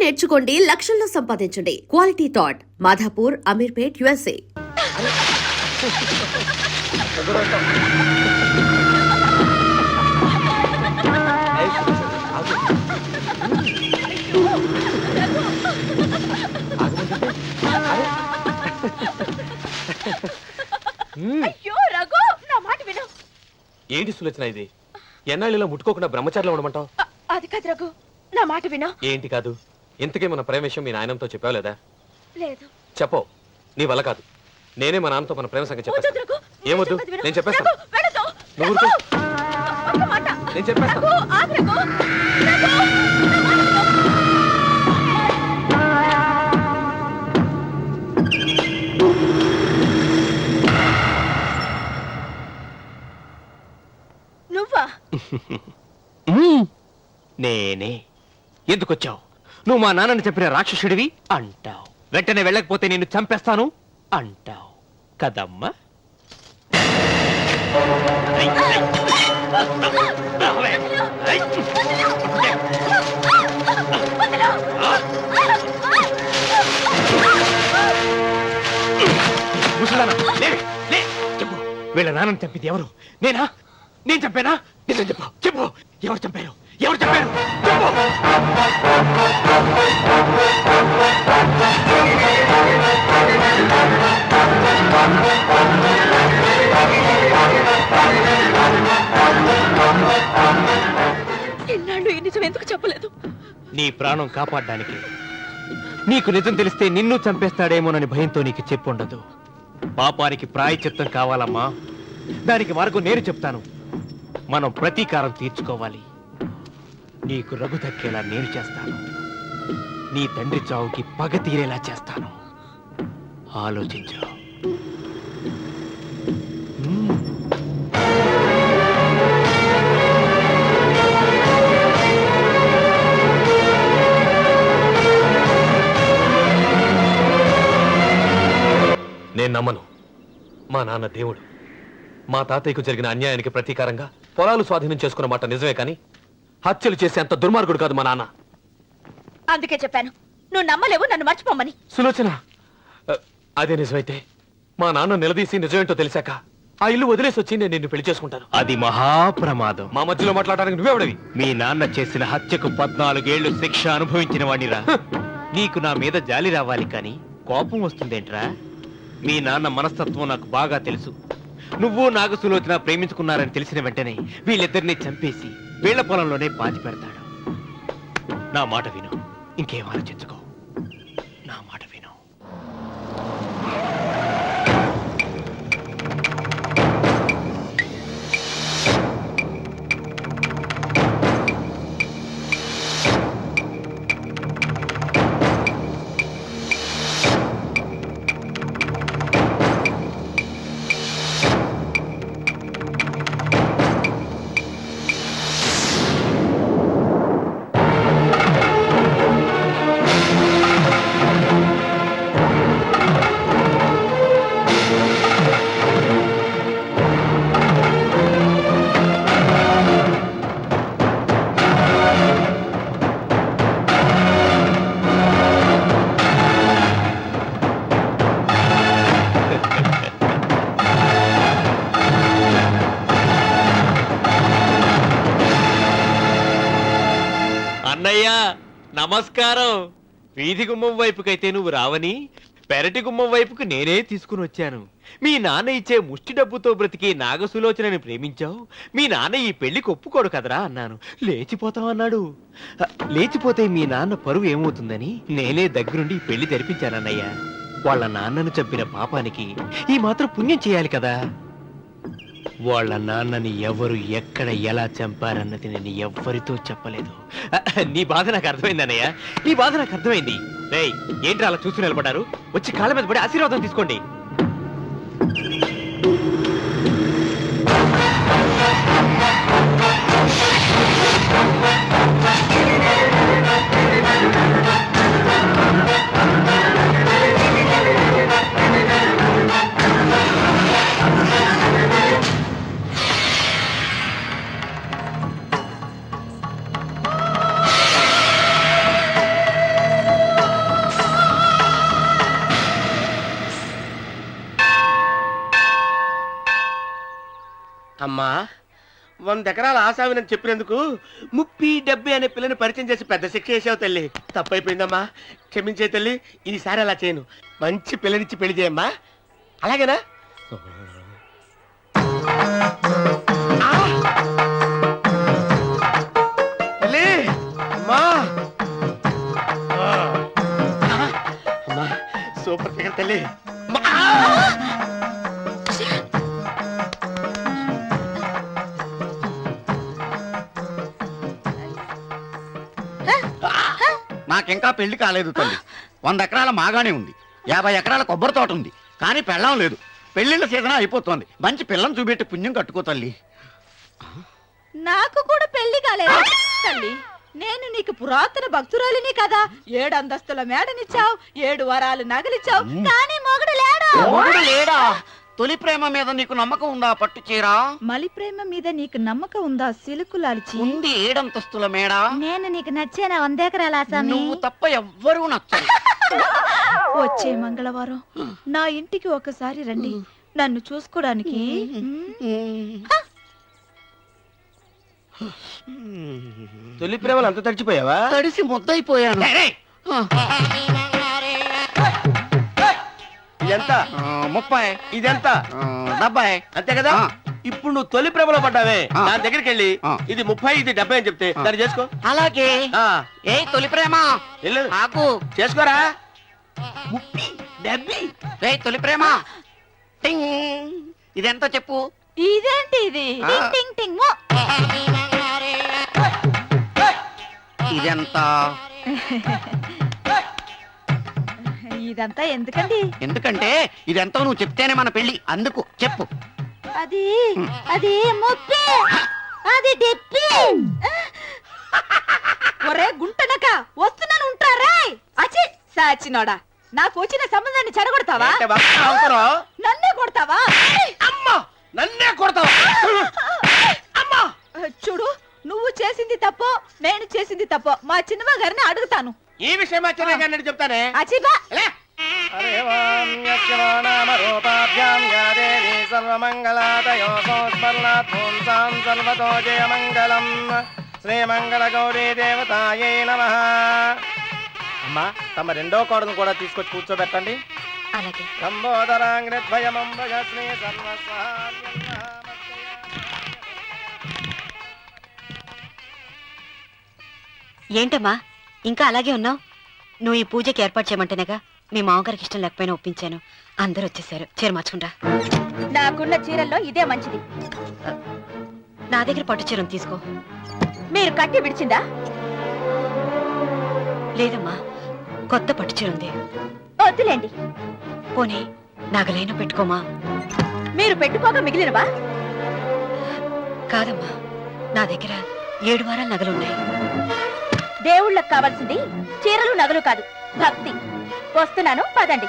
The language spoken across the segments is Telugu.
నేర్చుకోండి, లక్షల్లో సంపాదించండి. Quality thought Madhapur, Ameerpet, USA. ఏంటి సులోచన ఇది? ఎన్నాళ్ళలో ముట్టుకోకుండా బ్రహ్మచారిలో ఉండమంటావు? అది కాదు రఘు, నా మాట విను. ఏంటి కాదు? ఇంతకీ మన ప్రేమ విషయం మీ నాయనంతో చెప్పావు లేదా? లేదు. చెప్పో, నీ వల్ల కాదు. నేనే మా నాన్నతో మన ప్రేమ సంగతి చెప్పేస్తాను. ఏమొద్దు, నేను చెప్పేస్తాను. నువ్వు ఊరుకో. నేను చెప్పేస్తాను. నువ్వా? నేనే. ఎందుకొచ్చావు? నువ్వు మా నాన్నని చెప్పిన రాక్షసుడివి అంటావు. వెంటనే వెళ్ళకపోతే నిన్ను చంపేస్తాను అంటావు కదమ్మా. చెప్పు, వీళ్ళ నాన్నని చంపింది ఎవరు? నేనా? నేను చంపానా? నిజం చెప్పు. చెప్పు, ఎవరు చంపారు? ఎవరు చంపారు? చెప్పు. ఎన్నాళ్ళు ఈ నిజం ఎందుకు చెప్పలేదు? నీ ప్రాణం కాపాడడానికి. నీకు నిజం తెలిస్తే నిన్ను చంపేస్తాడేమోనని భయంతో నీకు చెప్పుండదు. పాపానికి ప్రాయశ్చిత్తం కావాలమ్మా. దానికి మార్గం నేను చెప్తాను. మనం ప్రతీకారం తీర్చుకోవాలి. నీకు రఘు దక్కేలా నేను చేస్తాను. నీ తండ్రి చావుకి పగ తీరేలా చేస్తాను. ఆలోచించు. నేను నమ్మను. మా నాన్న దేవుడు. మా తాతయ్యకు జరిగిన అన్యాయానికి ప్రతీకారంగా పొలాలు స్వాధీనం చేసుకున్న మాట నిజమే, కానీ హత్యలు చేసే అంత దుర్మార్గుడు కాదు మా నాన్న. అందుకే చెప్పాను, నువ్వు నమ్మలేవు, నన్ను మర్చిపోమని. సులోచన, అదే నిజమైతే మా నాన్న నిలదీసి నిజమేంటో తెలిసాక ఆ ఇల్లు వదిలేసి వచ్చి నేను నిన్ను పెళ్లి చేసుకుంటాను. అది మహాప్రమాదం. మా మధ్యలో మాట్లాడడానికి నువ్వెవడవి? మీ నాన్న చేసిన హత్యకు 14 ఏళ్లు శిక్ష అనుభవించిన వాడిరా. నీకు నా మీద జాలి రావాలి కానీ కోపం వస్తుందేంట్రా? మీ నాన్న మనస్తత్వం నాకు బాగా తెలుసు. నువ్వు నాగ సులోచన ప్రేమించుకున్నారని తెలిసిన వెంటనే వీళ్ళిద్దరిని చంపేసి వీళ్ల పొలంలోనే పాతి పెడతాడు. నా మాట విను, ఇంకేం ఆలోచించుకో. నా మాట విను. అన్నయ్య నమస్కారం. వీధి గుమ్మం వైపుకైతే నువ్వు రావని పెరటి గుమ్మం వైపుకు నేనే తీసుకుని వచ్చాను. మీ నాన్న ఇచ్చే ముష్టి డబ్బుతో బ్రతికి నాగసులోచనని ప్రేమించావు. మీ నాన్న ఈ పెళ్లికి ఒప్పుకోడు కదరా అన్నాను. లేచిపోతావు అన్నాడు. లేచిపోతే మీ నాన్న పరువు ఏమవుతుందని నేనే దగ్గరుండి ఈ పెళ్లి జరిపించానన్నయ్య. వాళ్ళ నాన్నను చంపిన పాపానికి ఈ మాత్రం పుణ్యం చేయాలి కదా. వాళ్ళ నాన్నని ఎవరు ఎక్కడ ఎలా చంపారన్నది నేను ఎవ్వరితో చెప్పలేదు. నీ బాధ నాకు అర్థమైంది అన్నయ్య, నీ బాధ నాకు అర్థమైంది. రేయ్, ఏంట్రా అలా చూస్తూ నిలబడ్డారు? వచ్చి కాళ్ళ మీద పడి ఆశీర్వాదం తీసుకోండి. అమ్మా 100 ఎకరాల ఆశావినని చెప్పినందుకు 30-70 అనే పిల్లని పరిచయం చేసి పెద్ద శిక్ష చేసావు తల్లి. తప్పైపోయిందమ్మా, క్షమించే తల్లి. ఈసారి అలా చేయను. మంచి పిల్లనిచ్చి పెళ్లి చేయమ్మా, అలాగేనా? ఆ! తల్లి, అమ్మా, అమ్మా, సూపర్ ఫిగర్ తల్లి. అమ్మా! నాకింకా పెళ్లి కాలేదు తల్లి. 100 ఎకరాల మాగానే ఉంది, 50 ఎకరాల కొబ్బరి తోట ఉంది, కానీ పెళ్ళం లేదు. పెళ్లిళ్ళ సీజన్ అయిపోతుంది. మంచి పిల్లని చూపెట్టి పుణ్యం కట్టుకో తల్లి. నాకు కూడా పెళ్లి కాలేదు తల్లి. నేను నీకు పురాతన భక్తురాలిని కదా. 7 అంతస్తుల మేడనిచ్చావు, 7 వరాలు నగలిచ్చావు, కానీ మొగుడు లేడు. మొగుడు లేడా? తొలి ప్రేమ మీద నీకు నమ్మకం ఉందా పట్టు చీరా? మలి ప్రేమ మీద నీకు నమ్మకం ఉందా సిలుకులాల్చి? ఉంది 7 అంతస్తుల మేడ. నేను నీకు నచ్చేనా 100 ఎకరాల ఆసామి? నువ్వు తప్ప ఎవ్వరూ నచ్చరు. వచ్చే మంగళవారం నా ఇంటికి ఒకసారి రండి, నన్ను చూసుకోవడానికి. తొలి ప్రేమలు అంత తడిచిపోయావా? తడిసి ముద్దయిపోయాను. ఇదెంత? 30. ఇదెంత? 70. అంతే కదా. ఇప్పుడు నువ్వు తొలి ప్రేమలో పడ్డావే, దాని దగ్గరికి వెళ్ళి ఆ. ఇది 30 ఇది 70 అని చెప్తే దాన్ని చేసుకో. అలాగే. ఆ, ఏ తొలి ప్రేమ వెళ్ళు, ఆకు. చేసుకోరా. 30, 70. ఏ తొలి ప్రేమ టింగ్. ఇదెంత చెప్పు? ఇదేంటి ఇది? ఆ. టింగ్ టింగ్ టింగ్ మో. ఇదెంత? ఇదంతా ఎందుకండి? ఎందుకంటే ఇదెంతో నువ్వు చెప్తేనే మన పెళ్లి. అందుకు చెప్పు. అది అది ముప్పి, అది డిప్పి. ఒరే గుంటనక, వస్తున్నాను ఉంటారా? అచి సాచినోడా, నాకు వచ్చిన సంబంధాన్ని చెడగొడతావా? ఏంటే బాగా అవుతారో? నన్నే కొడతావా? అమ్మా, నన్నే కొడతావా? అమ్మా, చూడు, నువ్వు చేసింది తప్పో నేను చేసింది తప్పో మా చిన్నమ్మ గారిని అడుగుతాను. ఈ విషయం అచ్చనే చెప్తానే. అచిబా లే. హరే ఓం యస్య నామ రూపాభ్యాం యా దేవీ సర్వమంగళాదయో సంస్మరణాత్ పుంసాం సర్వతో జయమంగళం. శ్రీమంగళ గౌరీ దేవతాయై నమః. అమ్మా, తమ రెండో కోడను కూడా తీసుకొచ్చి కూర్చోబెట్టండి. అలాగే. లంబోదరాంగ్రద్వయమంబయ శ్రీ సర్వస్వ. ఏంటమ్మా ఇంకా అలాగే ఉన్నావు? నువ్వు ఈ పూజకి ఏర్పాటు చేయమంటేనేగా మీ మామగారికి ఇష్టం లేకపోయినా ఒప్పించాను. అందరూ వచ్చేసారు. చీర మార్చుకుంటా. నాకున్న చీరల్లో ఇదే మంచిది. నా దగ్గర పట్టు చీరను తీసుకో. మీరు కట్టి విడిచిందా? లేదమ్మా, కొత్త పట్టు చీర ఉంది. వద్దులేండి. పోనీ నగలైనా పెట్టుకోమా. మీరు పెట్టుకోక మిగిలినవా? కాదమ్మా, నా దగ్గర 7 వారాల నగలున్నాయి. దేవుళ్ళకు కావాల్సింది చీరలు నగలు కాదు, భక్తి. వస్తున్నాను, పదండి.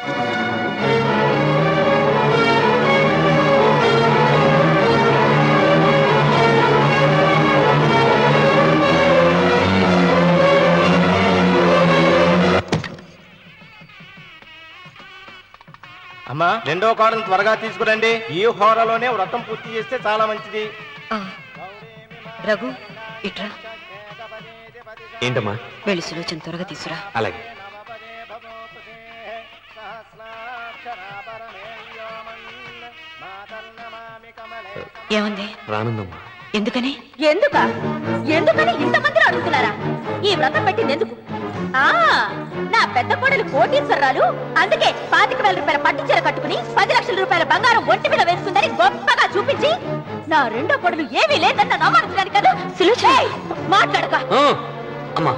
అమ్మా, రెండో కోడను త్వరగా తీసుకురండి. ఈ హోరలోనే వ్రతం పూర్తి చేస్తే చాలా మంచిది. ఆ, రఘు ఇట్రా. ఏంటమ్మా? వెళ్ళి సులోచన త్వరగా తీసురా. అలాగే. ఏమంది? రానుందమ్మా. ఎందుకని? ఎందుకని ఇంతమంది అడుగుతున్నారా? ఈ వ్రతం పెట్టింది ఎందుకు? ఆ, నా పెద్ద కోడలు కోటీశ్వరరాలు, అందుకే 25,000 రూపాయల పట్టు చీర కట్టుకుని 10 లక్షల రూపాయల బంగారం ఒంటి మీద వేస్తుందని గొప్పగా చూపించి, నా రెండో కోడలు ఏమీ లేదన్న నమ్మకం కదా. మాట్లాడక. అమ్మా,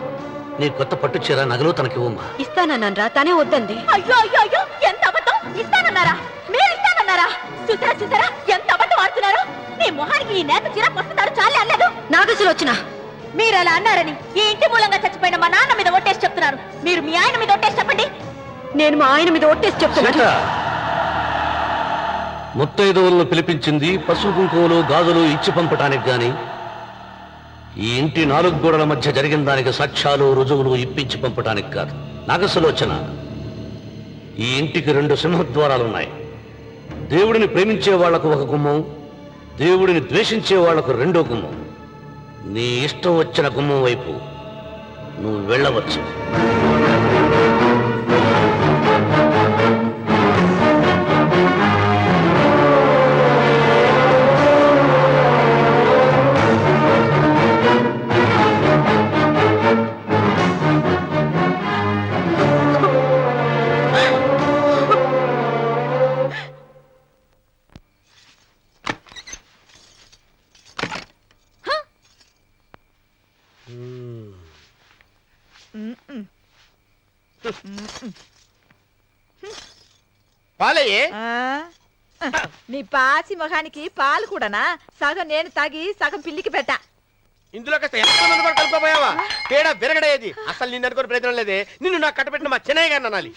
నీ కొత్త పట్టు చీర నగలు తనకి ఇవ్వమ్మా. ఇస్తానన్నారా, తనే వద్దంది. అయ్యో అయ్యో అయ్యో, ఎంత అబద్ధం! ఇస్తానన్నారా? మీరు ఇస్తానన్నారా? చూసారా చూసారా ఎంత అబద్ధం ఆడుతున్నారు? నీ మొహానికి ఈ నేత చీర వస్తున్నారు చాలే అన్నదు. నాగ సులోచన, మీరు అలా అన్నారని ఈ ఇంటి మూలంగా చచ్చిపోయిన మా నాన్న మీద ఒట్టేసి చెప్తున్నారు. మీరు మీ ఆయన మీద ఒట్టేసి చెప్పండి. నేను మా ఆయన మీద ఒట్టేసి చెప్తున్నా. ముత్తైదువులను పిలిపించింది పసుపు కుంకుమలు గాజులు ఇచ్చి పంపటానికి గాని ఈ ఇంటి 4 గోడల మధ్య జరిగిన దానికి సాక్ష్యాలు రుజువులు ఇప్పించి పంపటానికి కాదు. నాగసులోచన, ఈ ఇంటికి 2 సింహద్వారాలున్నాయి. దేవుడిని ప్రేమించే వాళ్లకు ఒక గుమ్మం, దేవుడిని ద్వేషించే వాళ్లకు రెండో గుమ్మం. నీ ఇష్టం వచ్చిన గుమ్మం వైపు నువ్వు వెళ్ళవచ్చు. పాలయ్యే నీ పాసి మొహానికి పాలు కూడానా? సగం నేను తాగి సగం పిల్లికి పెట్ట. ఇందులో కాస్త ఎంత మంది కూడా కలుపుకోపోయావా? తేడా విరగడేది. అసలు నిన్ను అనుకుని ప్రయత్నం లేదే. నిన్ను నాకు కట్టబెట్టిన మా చెన్నయ్య గారిని అనాలి.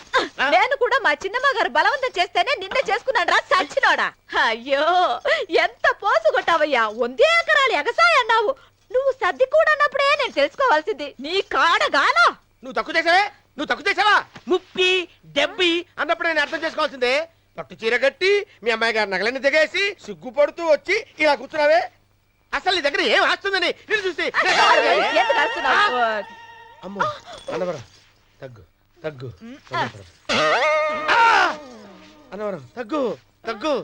నేను కూడా మా చిన్నమ్మ గారు బలవంతం చేస్తేనే నిన్నే చేసుకున్నాను రా సచ్చినోడా. అయ్యో ఎంత పోసు కొట్టావయ్యా. 100 ఎకరాలు ఎగసాయి అన్నావు. నువ్వు సర్ది కూడా అన్నప్పుడే నేను తెలుసుకోవాల్సింది. నీ కాడగానా? నువ్వు తక్కువ చేసావే? నువ్వు తక్కువ చేసావా? 30, 70 అన్నప్పుడు నేను అర్థం చేసుకోవాల్సిందే. పట్టు చీర కట్టి మీ అమ్మాయి గారు నగలన్నీ దిగేసి సిగ్గుపడుతూ వచ్చి ఇలా కూర్చున్నావే. అసలు నీ దగ్గర ఏం వస్తుందని నేను చూసి ఎందుకు అరుస్తున్నావు? అమ్మో అన్నవరం తగ్గు తగ్గు అన్నవరం తగ్గు తగ్గు.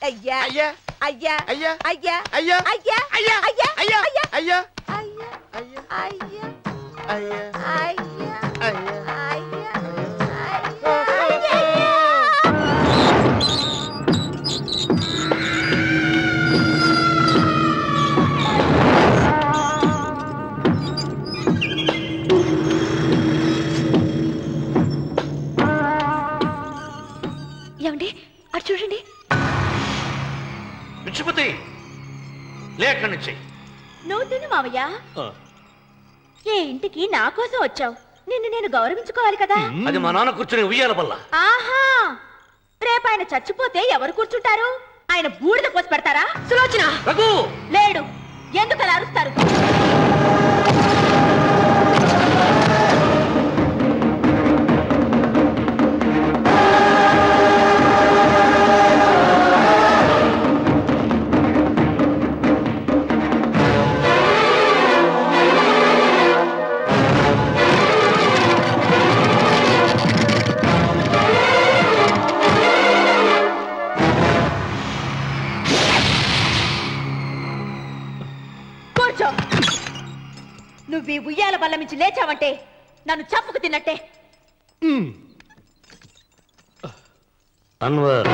అయ్యా అయ్యా అయ్యా అయ్యా అయ్యా అయ్యా అయ్యా అయ్యా అయ్యా అయ్యా అయ్యా అయ్యా అయ్యా అయ్యా అయ్యా అయ్యా అయ్యా అయ్యా ఏమండి అటు చూడండి. పిచ్చిపతి లేక నుంచి నువ్వు తిను మావయ్య. ఏ ఇంటికి నా కోసం వచ్చావు. నిన్ను నేను గౌరవించుకోవాలి కదా. అది మా నాన్న కూర్చుని ఉయ్యాల వల్ల. ఆహా రేపు ఆయన చచ్చిపోతే ఎవరు కూర్చుంటారు? ఆయన బూడిద పోసి పెడతారా? సులోచన రఘు లేడు. ఎందుకు అలా అరుస్తారు? నువ్వు ఈ ఉయ్యాల బల్ల నుంచి లేచావంటే నన్ను చంపుకు తిన్నట్టే. అన్వర్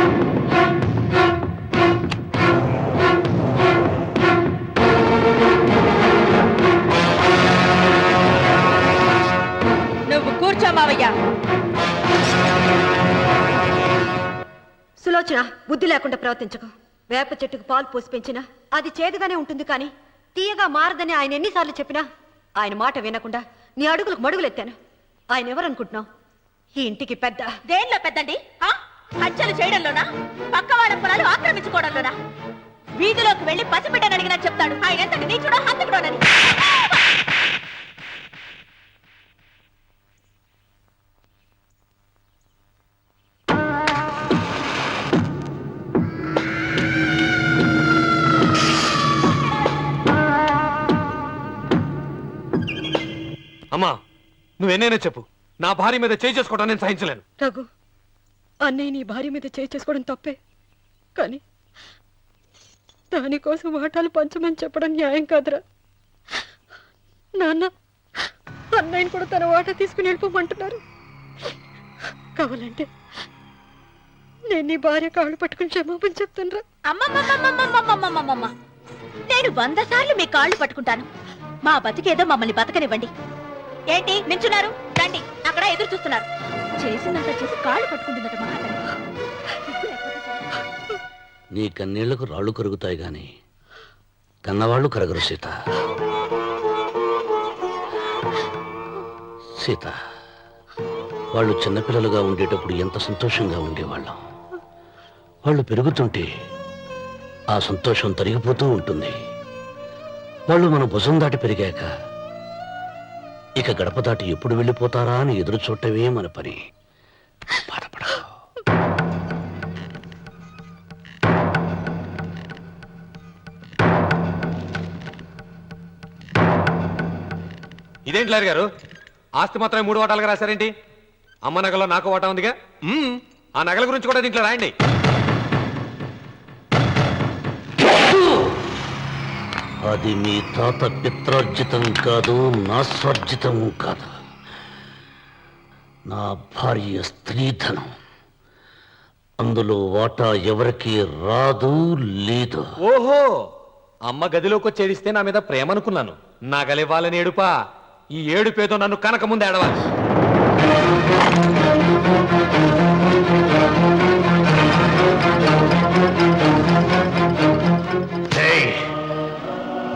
నువ్వు కూర్చో మావయ్య. సులోచన బుద్ధి లేకుండా ప్రవర్తించకు. వేప చెట్టుకు పాలు పోసి పెంచినా అది చేదుగానే ఉంటుంది కానీ తీయగా మారదని ఆయన ఎన్నిసార్లు చెప్పినా ఆయన మాట వినకుండా నీ అడుగులకు మడుగులెత్తాను. ఆయన ఎవరనుకుంటున్నావు? ఈ ఇంటికి పెద్ద. దేనిలో పెద్దండి? హత్యలు చేయడంలోనా? పక్క వాళ్ళ పొలాలు ఆక్రమించుకోవడంలోనా? వీధిలోకి వెళ్లి పసిబిడ్డని అడిగినా చెప్తాడు ఆయన ఎంతటి నీచుడో హంతకుడోనని. అమ్మా నువ్వెన్నైనా చెప్పు, నా భార్య మీద చేయి చేసుకోవడం నేను సహించలేను. రఘు, అన్నయ్య నీ భార్య మీద చేయి చేసుకోవడం తప్పే, కానీ దానికోసం వాటాలు పంచమని చెప్పడం న్యాయం కాదురా. నాన్న అన్నయ్యని కూడా తన వాటా తీసుకుని వెళ్ళిపోమంటున్నారు. కావాలంటే నేను నీ భార్య కాళ్ళు పట్టుకుని క్షమాపణ చెప్తానురా. అమ్మమ్మమ్మమ్మమ్మమ్మమ్మమ్మమ్మ, నేను 100 సార్లు మీ కాళ్ళు పట్టుకుంటాను. మా బతికేదో మమ్మల్ని బతకనివ్వండి. ఏంటి నించున్నారు? రండి, అక్కడ ఎదురు చూస్తున్నారు. చేసిందంతా చేసి కాళ్ళు పట్టుకుంటుందట మహాతల్లి. నీ కన్నీళ్లకు రాళ్ళు కరుగుతాయి గాని కన్నవాళ్ళు కరగరు సీత. సీత, వాళ్ళు చిన్నపిల్లలుగా ఉండేటప్పుడు ఎంత సంతోషంగా ఉండేవాళ్ళం. వాళ్ళు పెరుగుతుంటే ఆ సంతోషం తరిగిపోతూ ఉంటుంది. వాళ్ళు మన భుజం దాటి పెరిగాక ఇక గడప దాటి ఎప్పుడు వెళ్ళిపోతారా అని ఎదురు చూడటమే మన పని. బాధపడకు. ఇదేంటి లాయర్ గారు, ఆస్తి మాత్రమే 3 వాటాలుగా రాశారేంటి? అమ్మ నగలో నాకు వాటా ఉందిగా. ఆ నగల గురించి కూడా దీంట్లో రాయండి. అది మీ తాత పిత్రార్జితం కాదు, నా స్వార్జితం కాదు. నా భార్య స్త్రీధనం. అందులో వాటా ఎవరికి రాదు లేదు. ఓహో, అమ్మ గదిలోకి వచ్చి ఏడిస్తే నా మీద ప్రేమ అనుకున్నాను. నగలివ్వాలని ఏడుపా. ఈ ఏడుపేదో నన్ను కనక ముందు ఏడవాలి.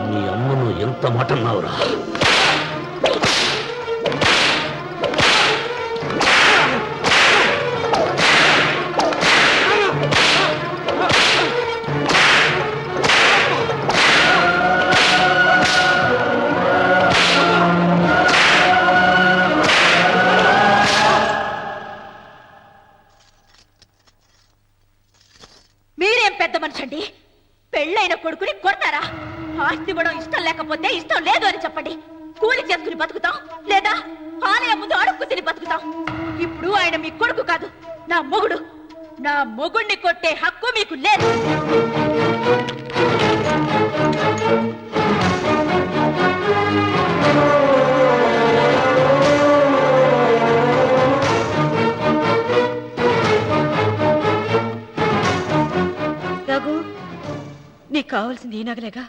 మీ అమ్మను ఎంత మాట అన్నావురా? మీరేం పెద్ద మనిషి అండి? పెళ్ళైన కొడుకుని కొడతారా? ఆస్తి ఇవ్వడం ఇష్టం లేకపోతే ఇష్టం లేదు అని చెప్పండి. కూలి చేసుకుని బతుకుతాం, లేదా ఆలయం ముందు అడుక్కు తిని బతుకుతాం. ఇప్పుడు ఆయన మీ కొడుకు కాదు, నా మొగుడు. నా మొగుడిని కొట్టే హక్కు మీకు లేదు. రఘు, నీకు కావాల్సింది ఈ నగలేగా,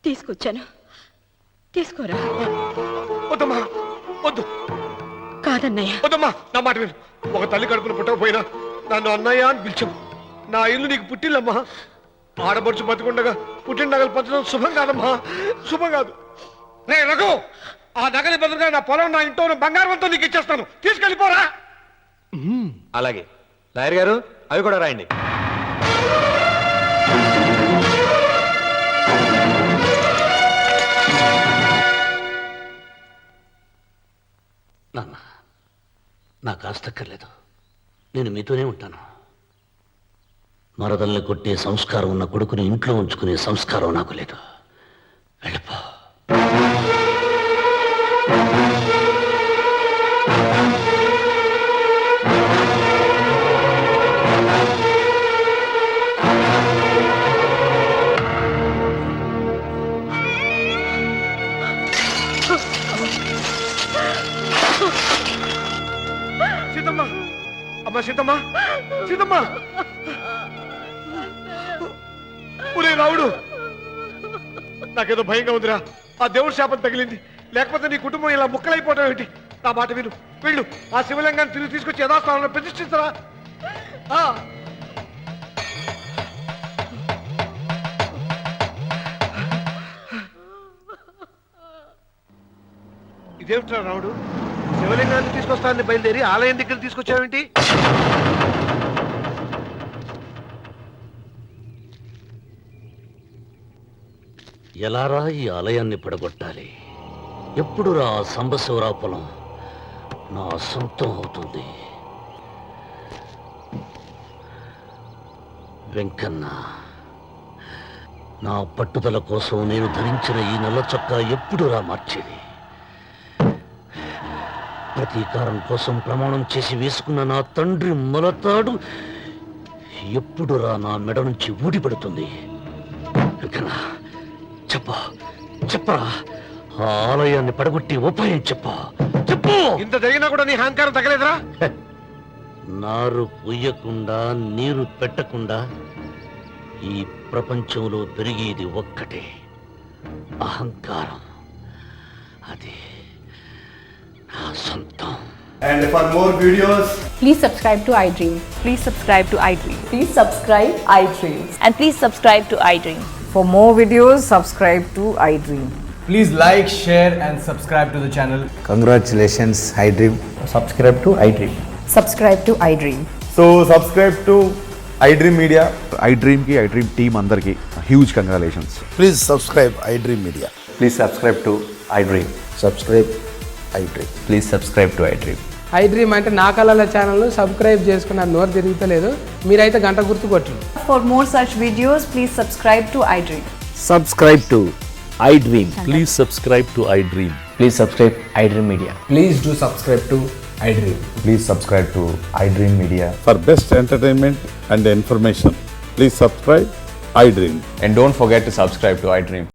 తీసుకొచ్చాను. తీసుకోరా. వద్దమ్మా, వద్దు. కాదన్నయ్య. వద్దమ్మా, నా మాట విను. ఒక తల్లి కడుపున పుట్టకపోయినా నన్ను అన్నయ్య అని పిలిచావు. నా ఇల్లు నీకు పుట్టిల్లమ్మా. ఆడబడుచు బతికుండగా పుట్టిన నగలు పంచడం శుభం కాదమ్మా, శుభం కాదు. రే రఘు, ఆ నగలి బదులుగా నా పొలం, నా ఇంట్లో ఉన్న బంగారంతో నీకు ఇచ్చేస్తాను. తీసుకెళ్ళిపోరా. అలాగే లాయర్ గారు, అవి కూడా రాయండి. నాన్న, నాకు ఆస్తక్కర్లేదు. నేను మీతోనే ఉంటాను. మరదల్ని కొట్టే సంస్కారం ఉన్న కొడుకుని ఇంట్లో ఉంచుకునే సంస్కారం నాకు లేదు. వెళ్ళిపో. సీతమ్మ, అమ్మ సీతమ్మ, సీతమ్మ. ఒరే రావుడు, నాకేదో భయంగా ఉందిరా. ఆ దేవుడి శాపం తగిలింది. లేకపోతే నీ కుటుంబం ఇలా ముక్కలైపోవటం ఏంటి? నా మాట విను, వెళ్ళు. ఆ శివలింగాన్ని తిరిగి తీసుకొచ్చి యథాస్థానంలో ప్రతిష్ఠించరా. ఇదేమిట్రా రావుడు, శివలింగాన్ని తీసుకొస్తానని బయలుదేరి ఆలయం దగ్గర తీసుకొచ్చావేంటి? ఎలారా ఈ ఆలయాన్ని పడగొట్టాలి? ఎప్పుడురా ఆ సంబశివరాపురం నా సొంతం అవుతుంది? వెంకన్న, నా పట్టుదల కోసం నేను ధరించిన ఈ నల్ల చొక్కా ఎప్పుడురా మార్చేది? ప్రతీకారం కోసం ప్రమాణం చేసి వేసుకున్న నా తండ్రి మొలతాడు ఎప్పుడురా నా మెడ నుంచి ఊడిపడుతుంది? వెంకన్న, చెప్పరా, ఆ ఆలయాన్ని పడగొట్టి ఉపాయం చెప్పు. ఇంత జరిగినా కూడా నీ అహంకారం తగలేదురా? నారు పుయ్యకుండా నీరు పెట్టకుండా ఈ ప్రపంచంలో పెరిగేది ఒక్కటే, అహంకారం. అది నా సొంతం. And for more videos, please subscribe to iDream. Please subscribe to iDream. Please subscribe iDream. And please subscribe to iDream. For more videos, subscribe to iDream. please like, share and subscribe to the channel. Congratulations, iDream. Subscribe to iDream. Subscribe to iDream. So subscribe to iDream Media. iDream ki iDream team andarki huge congratulations. Please subscribe iDream Media. Please subscribe to iDream. Subscribe iDream. Please subscribe to iDream. iDream అంటే నా కళల ఛానల్ సబ్స్క్రైబ్ చేసుకున్న నోరు తిరుగుతలేదు, మీరైతే గంట గుర్తు కొట్టండి. For more such videos, please subscribe to iDream. Subscribe to iDream. Please subscribe to iDream. Please subscribe iDream Media. Please do subscribe to iDream. Please subscribe to iDream Media. For best entertainment and information, please subscribe iDream. And don't forget to subscribe to iDream.